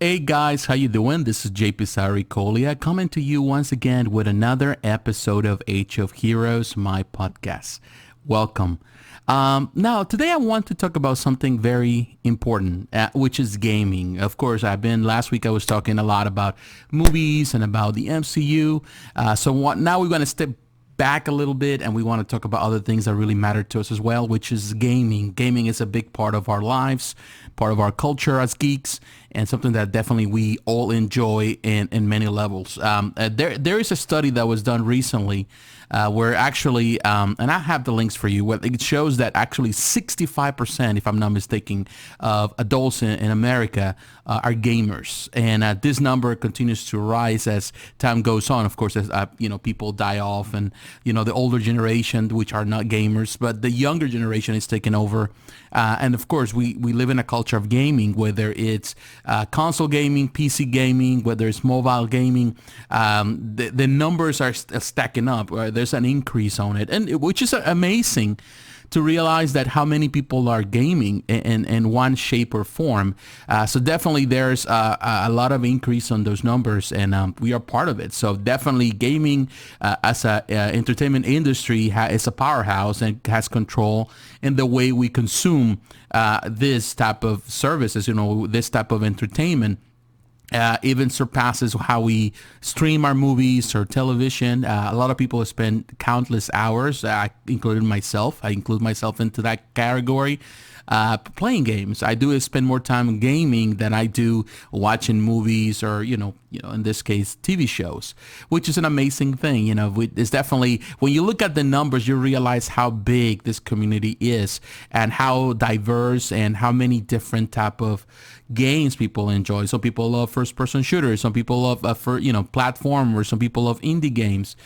Hey guys, how you doing? This is JP Saricolia coming to you once again with another episode of Age of Heroes, my podcast. Welcome. Now, today I want to talk about something very important, which is gaming. Of course, last week I was talking a lot about movies and about the MCU. Now we're going to step back a little bit and we want to talk about other things that really matter to us as well, which is gaming. Gaming is a big part of our lives, part of our culture as geeks, and something that definitely we all enjoy in many levels. There is a study that was done recently where actually, and I have the links for you, where it shows that actually 65%, if I'm not mistaken, of adults in America are gamers. And this number continues to rise as time goes on. Of course, as people die off and, the older generation, which are not gamers, but the younger generation is taking over. And of course, we live in a culture of gaming, whether it's console gaming, PC gaming, whether it's mobile gaming. The numbers are stacking up. There's an increase on it, and which is amazing to realize that how many people are gaming in one shape or form. So definitely there's a lot of increase on those numbers, and we are part of it. So definitely gaming as a entertainment industry is a powerhouse and has control in the way we consume this type of services, this type of entertainment. Even surpasses how we stream our movies or television. A lot of people spend countless hours, including myself. I include myself into that category. Playing games. I do spend more time gaming than I do watching movies or, in this case, TV shows, which is an amazing thing. It's definitely, when you look at the numbers, you realize how big this community is and how diverse and how many different type of games people enjoy. Some people love first-person shooters. Some people love, platformers. Some people love indie games.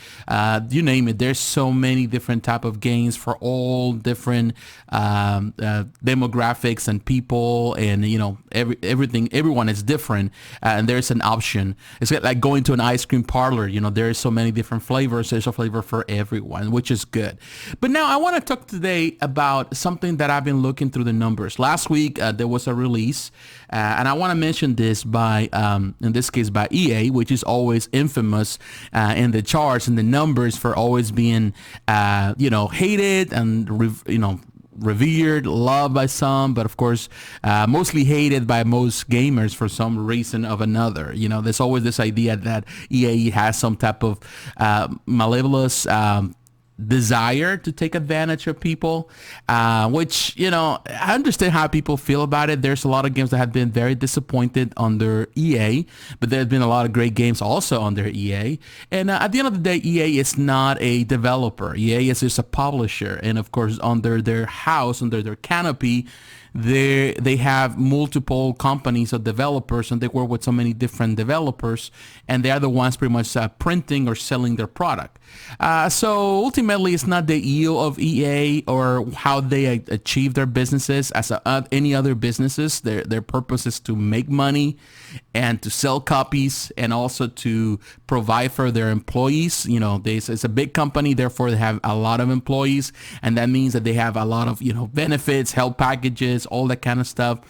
You name it. There's so many different type of games for all different demographics and people, and everything. Everyone is different, and there's an option. It's like going to an ice cream parlor. There's so many different flavors. There's a flavor for everyone, which is good. But now I want to talk today about something that I've been looking through the numbers. Last week there was a release. And I want to mention this by, in this case, by EA, which is always infamous in the charts and the numbers for always being, hated and, revered, loved by some, but of course, mostly hated by most gamers for some reason of another. There's always this idea that EA has some type of malevolous desire to take advantage of people, which, I understand how people feel about it. There's a lot of games that have been very disappointed under EA, but there's been a lot of great games also under EA. And at the end of the day, EA is not a developer. EA is just a publisher. And of course, under their house, under their canopy, they have multiple companies of developers, and they work with so many different developers, and they are the ones pretty much printing or selling their product. So ultimately, it's not the ego of EA or how they achieve their businesses as any other businesses. Their purpose is to make money and to sell copies and also to provide for their employees. It's a big company, therefore they have a lot of employees, and that means that they have a lot of benefits, health packages, all that kind of stuff.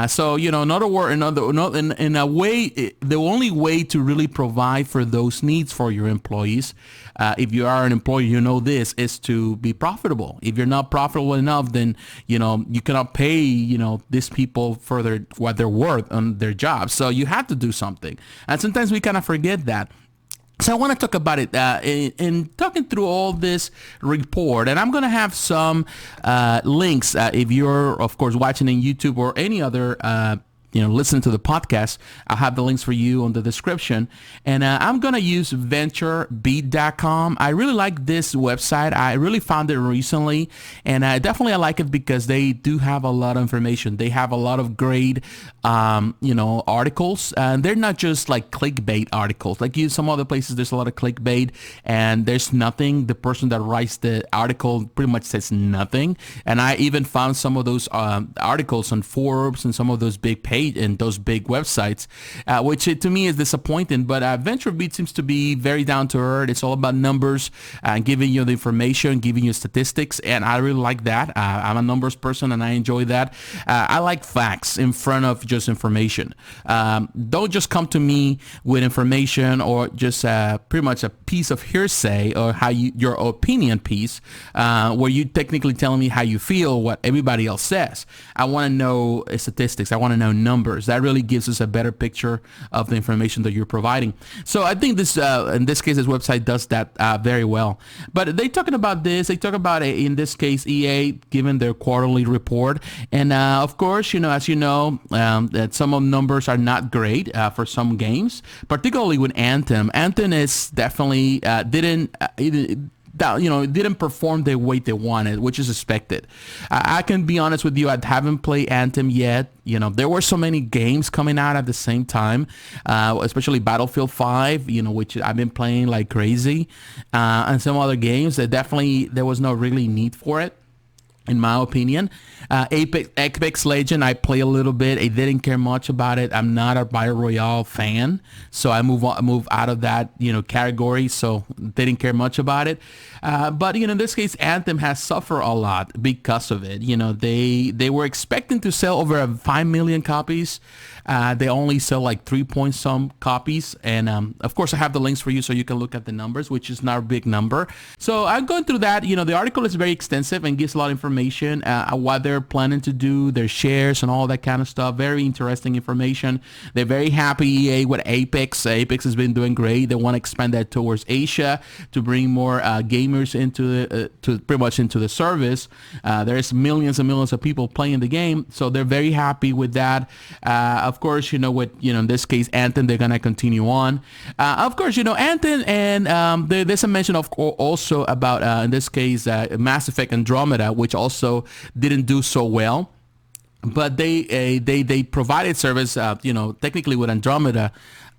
So in other words, in a way, the only way to really provide for those needs for your employees, if you are an employee, this is to be profitable. If you're not profitable enough, then you cannot pay these people for what they're worth on their jobs. So you have to do something, and sometimes we kind of forget that. So I want to talk about it in talking through all this report, and I'm going to have some links if you're, of course, watching on YouTube or any other listen to the podcast. I'll have the links for you on the description. And I'm going to use venturebeat.com. I really like this website. I really found it recently. And definitely I like it because they do have a lot of information. They have a lot of great, articles. And they're not just like clickbait articles. Like some other places, there's a lot of clickbait and there's nothing. The person that writes the article pretty much says nothing. And I even found some of those articles on Forbes and some of those big pages great in those big websites, which to me is disappointing. But VentureBeat seems to be very down to earth. It's all about numbers, giving you the information, giving you statistics, and I really like that. I'm a numbers person, and I enjoy that. I like facts in front of just information. Don't just come to me with information or just pretty much a piece of hearsay or your opinion piece, where you technically telling me how you feel, what everybody else says. I want to know statistics. I want to know numbers. That really gives us a better picture of the information that you're providing. So I think this, in this case, this website does that very well. But they talking about this. They talk about, in this case, EA giving their quarterly report. And of course, as you know, that some of the numbers are not great for some games, particularly with Anthem. Anthem is definitely didn't perform the way they wanted, which is expected. I can be honest with you, I haven't played Anthem yet. There were so many games coming out at the same time, especially Battlefield 5, which I've been playing like crazy, and some other games that definitely there was no really need for it, in my opinion. Apex Legend, I play a little bit. I didn't care much about it. I'm not a Battle Royale fan, so I move out of that category. So didn't care much about it. But in this case, Anthem has suffered a lot because of it. They were expecting to sell over 5 million copies. They only sell like 3 point some copies, and of course I have the links for you so you can look at the numbers, which is not a big number. So I'm going through that. The article is very extensive and gives a lot of information, what they're planning to do, their shares and all that kind of stuff. Very interesting information. They're very happy, EA, with Apex. Apex has been doing great. They want to expand that towards Asia to bring more gamers into pretty much into the service. There's millions and millions of people playing the game, so they're very happy with that. Of course, with in this case Anthem, they're gonna continue on. Of course, Anthem, and there's a mention of also about in this case Mass Effect Andromeda, which also didn't do so well. But they provided service, technically with Andromeda.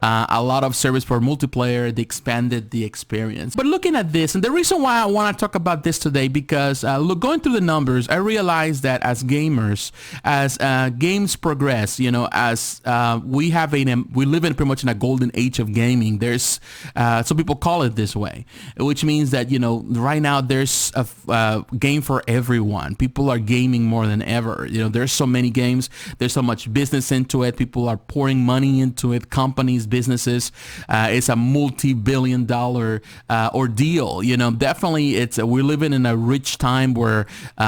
A lot of service for multiplayer. They expanded the experience. But looking at this, and the reason why I want to talk about this today, because going through the numbers, I realized that as gamers, as games progress, as we live in pretty much in a golden age of gaming. There's some people call it this way, which means that right now there's a game for everyone. People are gaming more than ever. There's so many games. There's so much business into it. People are pouring money into it. Companies, businesses, it's a multi-billion-dollar ordeal. Definitely we're living in a rich time where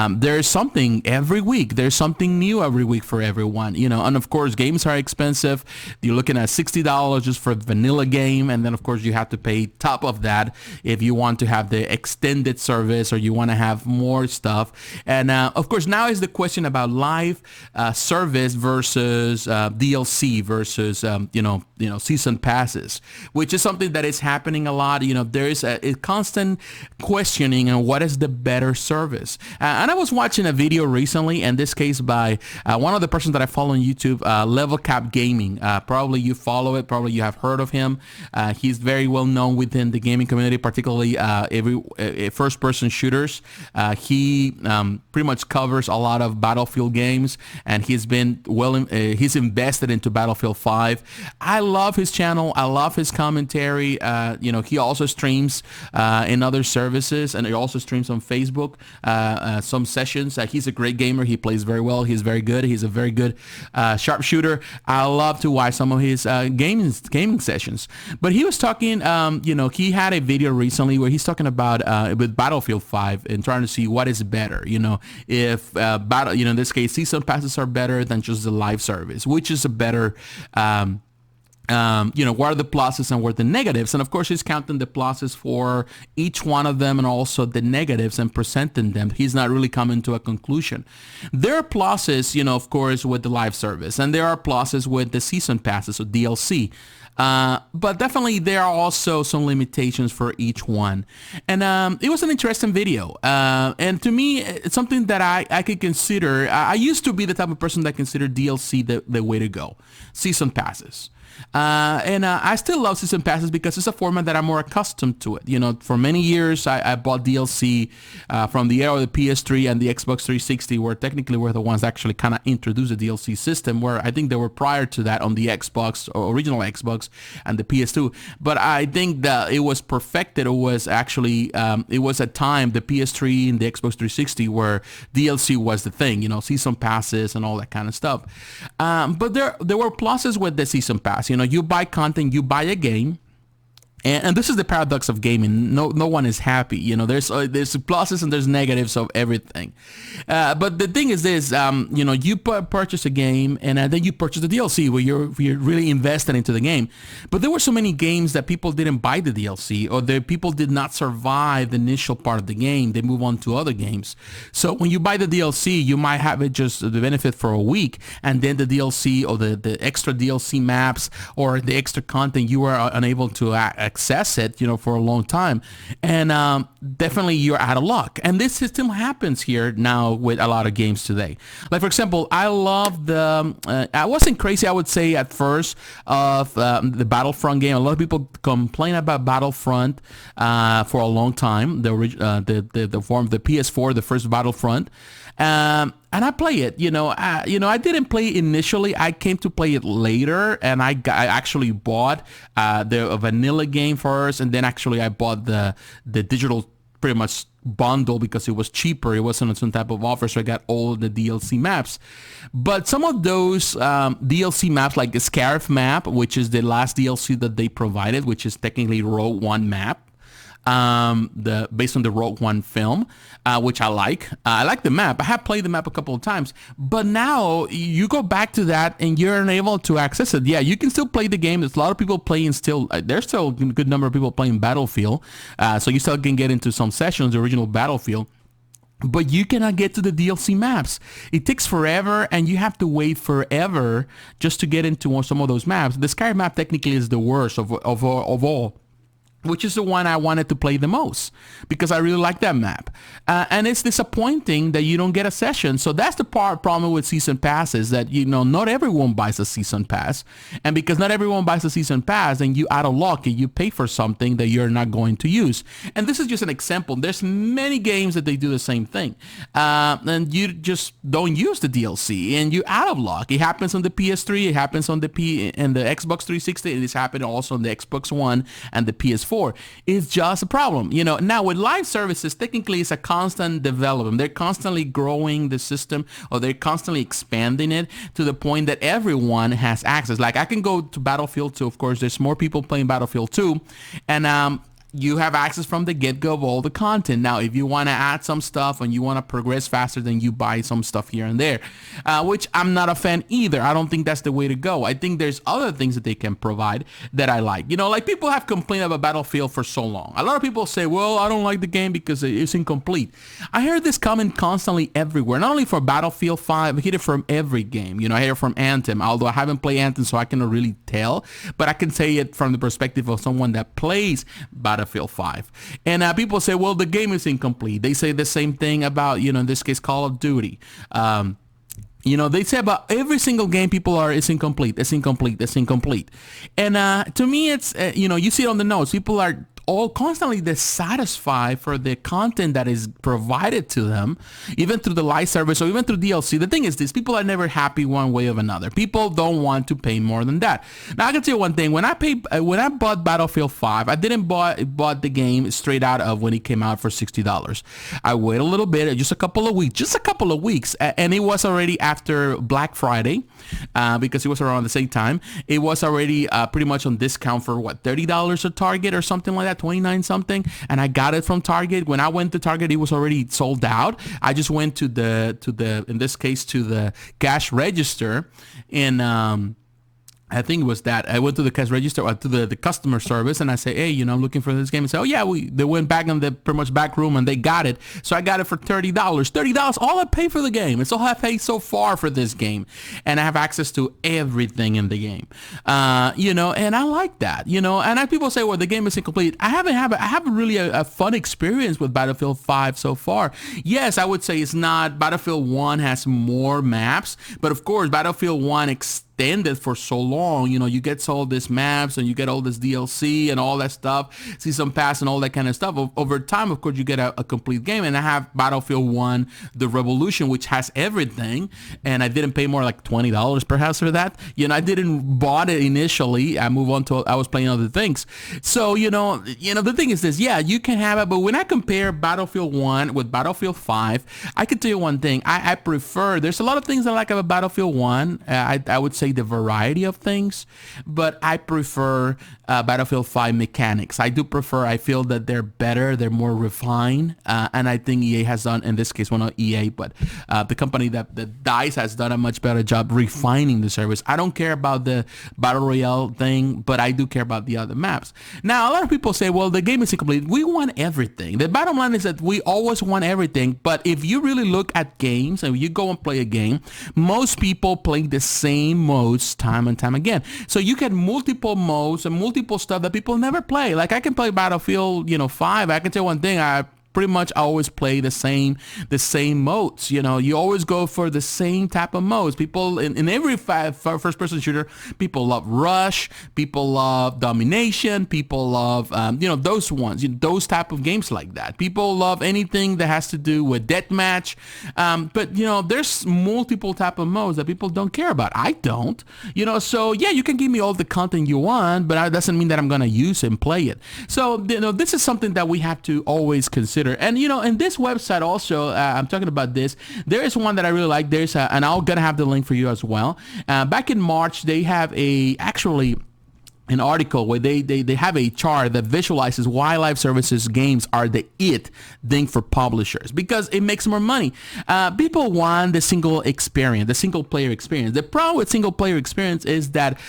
there's something every week. There's something new every week for everyone. And of course games are expensive. You're looking at $60 just for a vanilla game, and then of course you have to pay top of that if you want to have the extended service or you want to have more stuff. And of course now is the question about live service versus DLC versus season passes, which is something that is happening a lot. There is a constant questioning on what is the better service. And I was watching a video recently, in this case by one of the persons that I follow on YouTube, Level Cap Gaming. Probably you follow it, probably you have heard of him. He's very well known within the gaming community, particularly first-person shooters. He pretty much covers a lot of Battlefield games, and he's been he's invested into Battlefield 5. I love his channel. I love his commentary. He also streams in other services, and he also streams on Facebook some sessions. He's a great gamer. He plays very well. He's very good. He's a very good sharpshooter. I love to watch some of his gaming sessions. But he was talking, he had a video recently where he's talking about with Battlefield 5 and trying to see what is better. If in this case, season passes are better than just the live service, which is a better what are the pluses and what are the negatives. And of course he's counting the pluses for each one of them and also the negatives and presenting them. He's not really coming to a conclusion. There are pluses, of course, with the live service, and there are pluses with the season passes or DLC. But definitely there are also some limitations for each one. And it was an interesting video. And to me, it's something that I could consider. I used to be the type of person that considered DLC the way to go. Season passes. And I still love season passes because it's a format that I'm more accustomed to it. You know, for many years I bought DLC from the era of the PS3 and the Xbox 360, where technically we're the ones that actually kind of introduced the DLC system, where I think they were prior to that on the Xbox, or original Xbox, and the PS2. But I think that it was perfected. It was actually, it was a time, the PS3 and the Xbox 360, where DLC was the thing, you know, season passes and all that kind of stuff. But there were pluses with the season pass. You know, you buy content, you buy a game. And this is the paradox of gaming. No one is happy. You know, there's pluses and there's negatives of everything. But the thing is this, you know, you purchase a game and then you purchase the DLC where you're really invested into the game. But there were so many games that people didn't buy the DLC, or the people did not survive the initial part of the game. They move on to other games. So when you buy the DLC, you might have it just the benefit for a week, and then the DLC or the extra DLC maps or the extra content, you are unable to access it, you know, for a long time. And definitely you're out of luck. And this system happens here now with a lot of games today. Like, for example, I love I wasn't crazy, I would say, at first of the Battlefront game. A lot of people complain about Battlefront for a long time, the form of the PS4, the first Battlefront. And I play it, you know, I didn't play it initially. I came to play it later, and I actually bought the vanilla game first, and then actually I bought the digital pretty much bundle because it was cheaper. It wasn't on some type of offer, so I got all the DLC maps. But some of those DLC maps, like the Scarif map, which is the last DLC that they provided, which is technically Rogue One map, based on the Rogue One film, which I like. I like the map. I have played the map a couple of times, but now you go back to that and you're unable to access it. Yeah, you can still play the game. There's a lot of people playing still. There's still a good number of people playing Battlefield, so you still can get into some sessions, the original Battlefield. But you cannot get to the DLC maps. It takes forever, and you have to wait forever just to get into some of those maps. The Sky map technically is the worst of all, which is the one I wanted to play the most because I really like that map. And it's disappointing that you don't get a session. So that's the problem with season passes, that, you know, not everyone buys a season pass. And because not everyone buys a season pass, then you out of luck and you pay for something that you're not going to use. And this is just an example. There's many games that they do the same thing. And you just don't use the DLC and you're out of luck. It happens on the PS3, it happens on the Xbox 360, and it's happened also on the Xbox One and the PS4. It's just a problem, you know. Now with live services, technically it's a constant development. They're constantly growing the system, or they're constantly expanding it to the point that everyone has access. Like, I can go to Battlefield 2, of course, there's more people playing Battlefield 2, and you have access from the get-go of all the content. Now, if you want to add some stuff and you want to progress faster, then you buy some stuff here and there, which I'm not a fan either. I don't think that's the way to go. I think there's other things that they can provide that I like. You know, like, people have complained about Battlefield for so long. A lot of people say, well, I don't like the game because it's incomplete. I hear this comment constantly everywhere, not only for Battlefield 5, I hear it from every game. You know, I hear it from Anthem, although I haven't played Anthem, so I cannot really tell, but I can say it from the perspective of someone that plays Battlefield 5. And people say, well, the game is incomplete. They say the same thing about, you know, in this case, Call of Duty. You know, they say about every single game, it's incomplete, it's incomplete, it's incomplete. And to me, it's, you know, you see it on the notes, people are all constantly dissatisfied for the content that is provided to them, even through the live service or even through DLC. The thing is this, people are never happy one way or another. People don't want to pay more than that. Now, I can tell you one thing, when I bought Battlefield 5, I didn't bought the game straight out of when it came out for $60. I waited a little bit, just a couple of weeks, and it was already after Black Friday, because it was around the same time. It was already pretty much on discount for what, $30 at Target or something like that, 29 something, and I got it from Target. When I went to Target, it was already sold out. I just went to the in this case to the cash register, and I think it was that. I went to the cash register, to the customer service, and I say, hey, you know, I'm looking for this game. And say, oh yeah, they went back in the pretty much back room and they got it. So I got it for $30. $30, all I pay for the game. It's all I paid so far for this game, and I have access to everything in the game. You know, and I like that. You know, and people say, well, the game is incomplete. I haven't really a fun experience with Battlefield 5 so far. Yes, I would say it's not. Battlefield 1 has more maps, but of course, Battlefield 1 extended for so long. You know, you get all these maps and you get all this DLC and all that stuff, season pass and all that kind of stuff. Over time, of course, you get a complete game. And I have Battlefield 1, The Revolution, which has everything. And I didn't pay more like $20 perhaps for that. You know, I didn't bought it initially. I moved on to, I was playing other things. So, you know, the thing is this, yeah, you can have it. But when I compare Battlefield 1 with Battlefield 5, I can tell you one thing. I prefer, there's a lot of things I like about Battlefield 1. I would say the variety of things, but I prefer Battlefield 5 mechanics. I do prefer, I feel that they're better, they're more refined, and I think EA has done, in this case, well, not EA, but the company that DICE has done a much better job refining the service. I don't care about the Battle Royale thing, but I do care about the other maps. Now, a lot of people say, well, the game is incomplete. We want everything. The bottom line is that we always want everything, but if you really look at games and you go and play a game, most people play the same modes time and time again. So you get multiple modes and multiple stuff that people never play. Like I can play Battlefield, 5. I can tell one thing. I pretty much always play the same modes. You know, you always go for the same type of modes. People in every first person shooter, people love rush, people love domination, people love those ones, those type of games like that. People love anything that has to do with deathmatch. But there's multiple type of modes that people don't care about. I don't. So yeah, you can give me all the content you want, but that doesn't mean that I'm gonna use and play it. So this is something that we have to always consider. And in this website also, I'm talking about this. There is one that I really like. There's and I'm gonna have the link for you as well. Back in March, they have an article where they have a chart that visualizes why live services games are the it thing for publishers, because it makes more money. People want the single player experience. The problem with single player experience is that,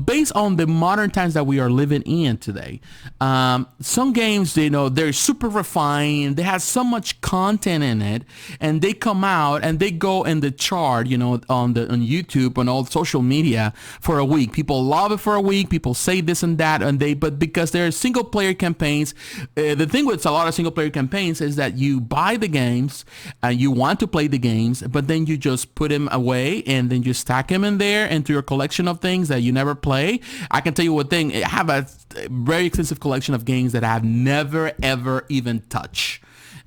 based on the modern times that we are living in today, some games, they're super refined. They have so much content in it, and they come out and they go in the chart, on YouTube and all social media for a week. People love it for a week. People say this and that, but because they're single player campaigns, the thing with a lot of single player campaigns is that you buy the games and you want to play the games, but then you just put them away and then you stack them in there into your collection of things that you never play. I can tell you one thing, I have a very extensive collection of games that I have never ever even touched.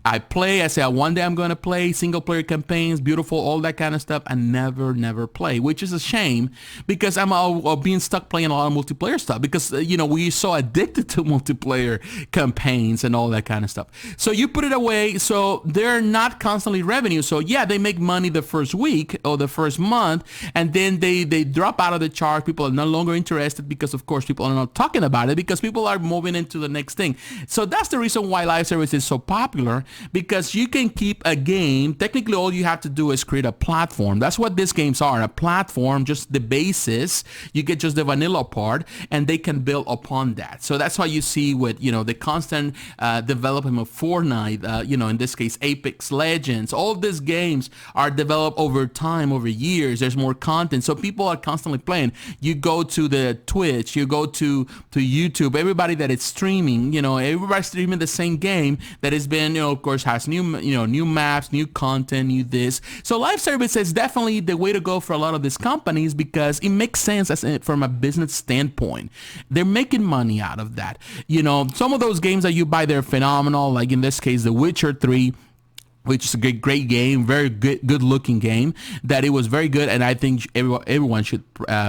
I say one day I'm going to play single player campaigns, beautiful, all that kind of stuff, and never play, which is a shame, because I'm being stuck playing a lot of multiplayer stuff, because we're so addicted to multiplayer campaigns and all that kind of stuff. So you put it away, so they're not constantly revenue. So yeah, they make money the first week or the first month, and then they drop out of the chart. People are no longer interested because, of course, people are not talking about it because people are moving into the next thing. So that's the reason why live service is so popular, because you can keep a game. Technically, all you have to do is create a platform. That's what these games are, a platform, just the basis. You get just the vanilla part, and they can build upon that. So that's why you see with, the constant development of Fortnite, in this case, Apex Legends. All these games are developed over time, over years. There's more content. So people are constantly playing. You go to the Twitch, you go to YouTube, everybody that is streaming, everybody's streaming the same game that has been, of course, has new maps, new content, new this. So live service is definitely the way to go for a lot of these companies, because it makes sense from a business standpoint. They're making money out of that. Some of those games that you buy, they're phenomenal. Like in this case, The Witcher 3, which is a great game, very good looking game, that it was very good, and I think everyone should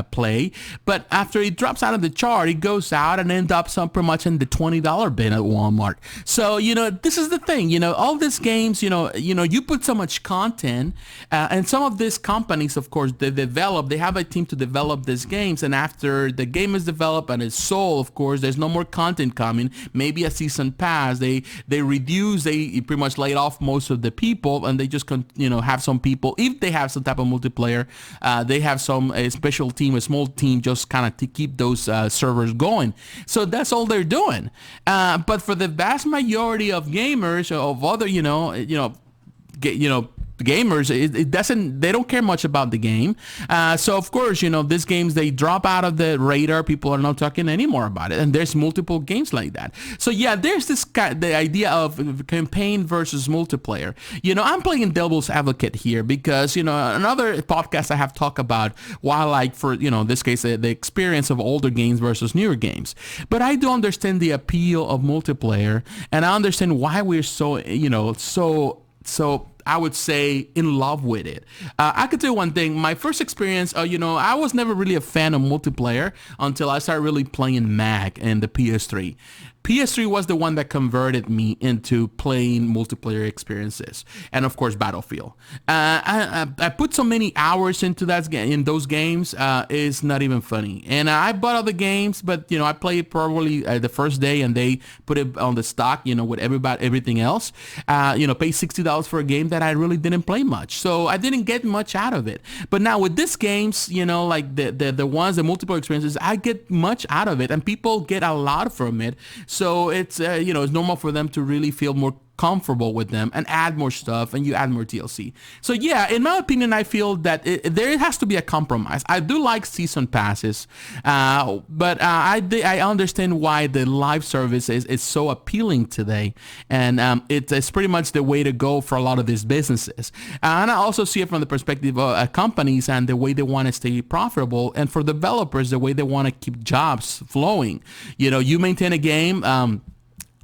play. But after it drops out of the chart, it goes out and ends up pretty much in the $20 bin at Walmart. So this is the thing. All these games, you put so much content, and some of these companies, of course, they have a team to develop these games, and after the game is developed and it's sold, of course, there's no more content coming. Maybe a season pass. They pretty much laid off most of the people, and they just have some people, if they have some type of multiplayer, they have a special team, a small team, just kind of to keep those servers going. So that's all they're doing. But for the vast majority of gamers, of other gamers, it doesn't, they don't care much about the game. So of course, these games, they drop out of the radar. People are not talking anymore about it. And there's multiple games like that. So yeah, there's the idea of campaign versus multiplayer. I'm playing devil's advocate here because, another podcast I have talked about why I like, for, this case, the experience of older games versus newer games. But I do understand the appeal of multiplayer, and I understand why we're so, so I would say in love with it. I could tell you one thing. My first experience, I was never really a fan of multiplayer until I started really playing Mag and the PS3. PS3 was the one that converted me into playing multiplayer experiences, and of course Battlefield. I put so many hours into those games. It's not even funny. And I bought other games, but I played probably the first day, and they put it on the stock. With everything else. Pay $60 for a game that I really didn't play much, so I didn't get much out of it. But now with these games, like the ones, the multiplayer experiences, I get much out of it, and people get a lot from it. So it's, it's normal for them to really feel more comfortable with them and add more stuff, and you add more DLC. So yeah, in my opinion, I feel that there has to be a compromise. I do like season passes, but I understand why the live service is so appealing today, and it's pretty much the way to go for a lot of these businesses. And I also see it from the perspective of companies and the way they want to stay profitable, and for developers, the way they want to keep jobs flowing. You maintain a game,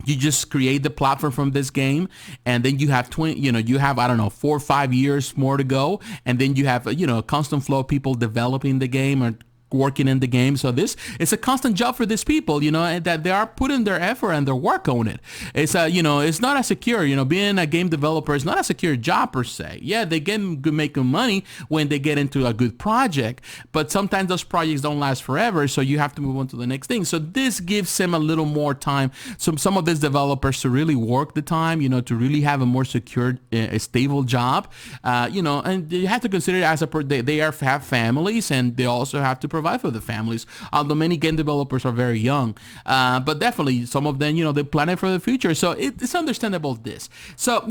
you just create the platform from this game, and then you have I don't know, 4 or 5 years more to go, and then you have a constant flow of people developing the game or working in the game. So it's a constant job for these people, and that they are putting their effort and their work on it. It's it's not as secure, being a game developer is not a secure job per se. Yeah, they can make money when they get into a good project, but sometimes those projects don't last forever, so you have to move on to the next thing. So this gives them a little more time, some of these developers, to really work the time, to really have a more secure, stable job, and you have to consider it as they have families, and they also have to provide for the families, although many game developers are very young, but definitely some of them, they plan it for the future. So it's understandable this. So,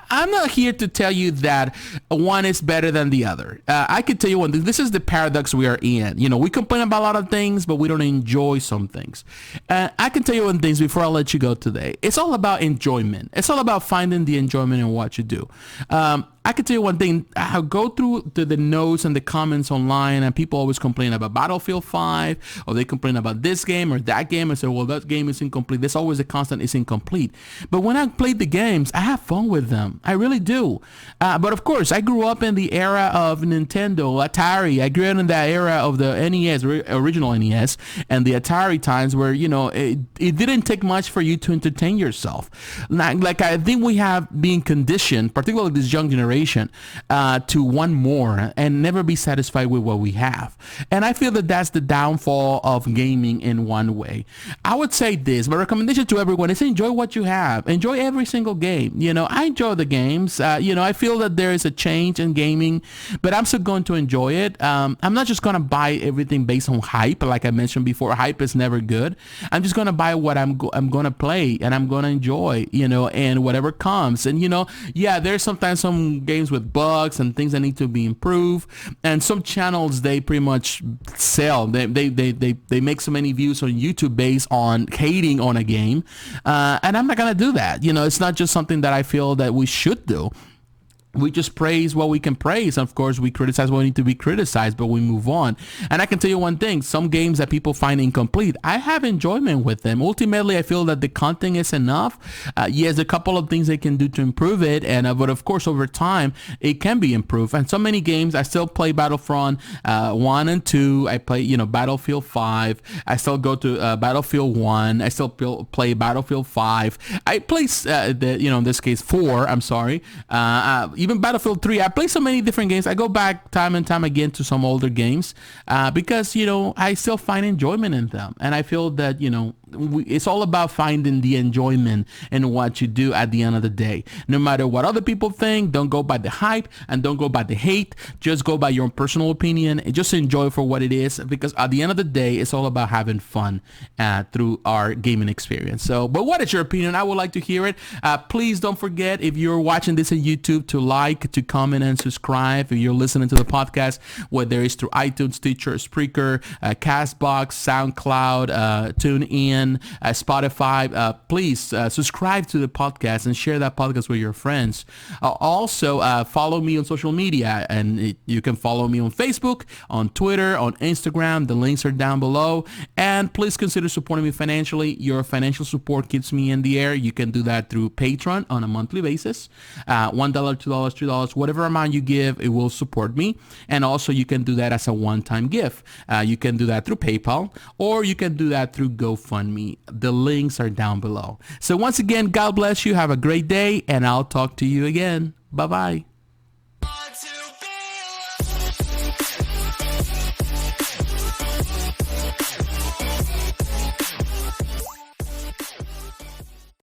I'm not here to tell you that one is better than the other. I can tell you one thing. This is the paradox we are in. We complain about a lot of things, but we don't enjoy some things. I can tell you one thing before I let you go today. It's all about enjoyment. It's all about finding the enjoyment in what you do. I can tell you one thing. I'll go through the notes and the comments online, and people always complain about Battlefield 5, or they complain about this game or that game, and say, well, that game is incomplete. There's always a constant, it's incomplete. But when I play the games, I have fun with them. I really do. But of course, I grew up in the era of Nintendo, Atari. I grew up in that era of the NES, original NES, and the Atari times where, it didn't take much for you to entertain yourself. Like I think we have been conditioned, particularly this young generation, to want more and never be satisfied with what we have. And I feel that that's the downfall of gaming in one way. I would say this, my recommendation to everyone is enjoy what you have. Enjoy every single game. I enjoy the games. I feel that there is a change in gaming, but I'm still going to enjoy it. I'm not just going to buy everything based on hype. Like I mentioned before, hype is never good. I'm just going to buy what I'm going to play, and I'm going to enjoy, and whatever comes. And, yeah, there's sometimes some games with bugs and things that need to be improved, and some channels, they pretty much sell, they make so many views on YouTube based on hating on a game, and I'm not gonna do that. It's not just something that I feel that we should do. We just praise what we can praise. Of course, we criticize what need to be criticized, but we move on. And I can tell you one thing, some games that people find incomplete, I have enjoyment with them. Ultimately, I feel that the content is enough. Yes, a couple of things they can do to improve it, and but of course, over time, it can be improved. And so many games, I still play Battlefront 1 and 2. I play, Battlefield 5. I still go to Battlefield 1. I still play Battlefield 5. I play, in this case, 4. I'm sorry. Even Battlefield 3, I play so many different games. I go back time and time again to some older games because, I still find enjoyment in them. And I feel that, it's all about finding the enjoyment in what you do at the end of the day. No matter what other people think, don't go by the hype and don't go by the hate. Just go by your own personal opinion and just enjoy for what it is, because at the end of the day, it's all about having fun through our gaming experience. So, but what is your opinion? I would like to hear it. Please don't forget, if you're watching this on YouTube, to like, to comment, and subscribe. If you're listening to the podcast, whether it's through iTunes, Stitcher, Spreaker, Castbox, SoundCloud, TuneIn, Spotify, please subscribe to the podcast and share that podcast with your friends. Also, follow me on social media, and you can follow me on Facebook, on Twitter, on Instagram. The links are down below. And please consider supporting me financially. Your financial support keeps me in the air. You can do that through Patreon on a monthly basis. $1, $2, $3, whatever amount you give, it will support me. And also you can do that as a one-time gift. You can do that through PayPal, or you can do that through GoFundMe. The links are down below. So once again, God bless you. Have a great day, and I'll talk to you again. Bye-bye.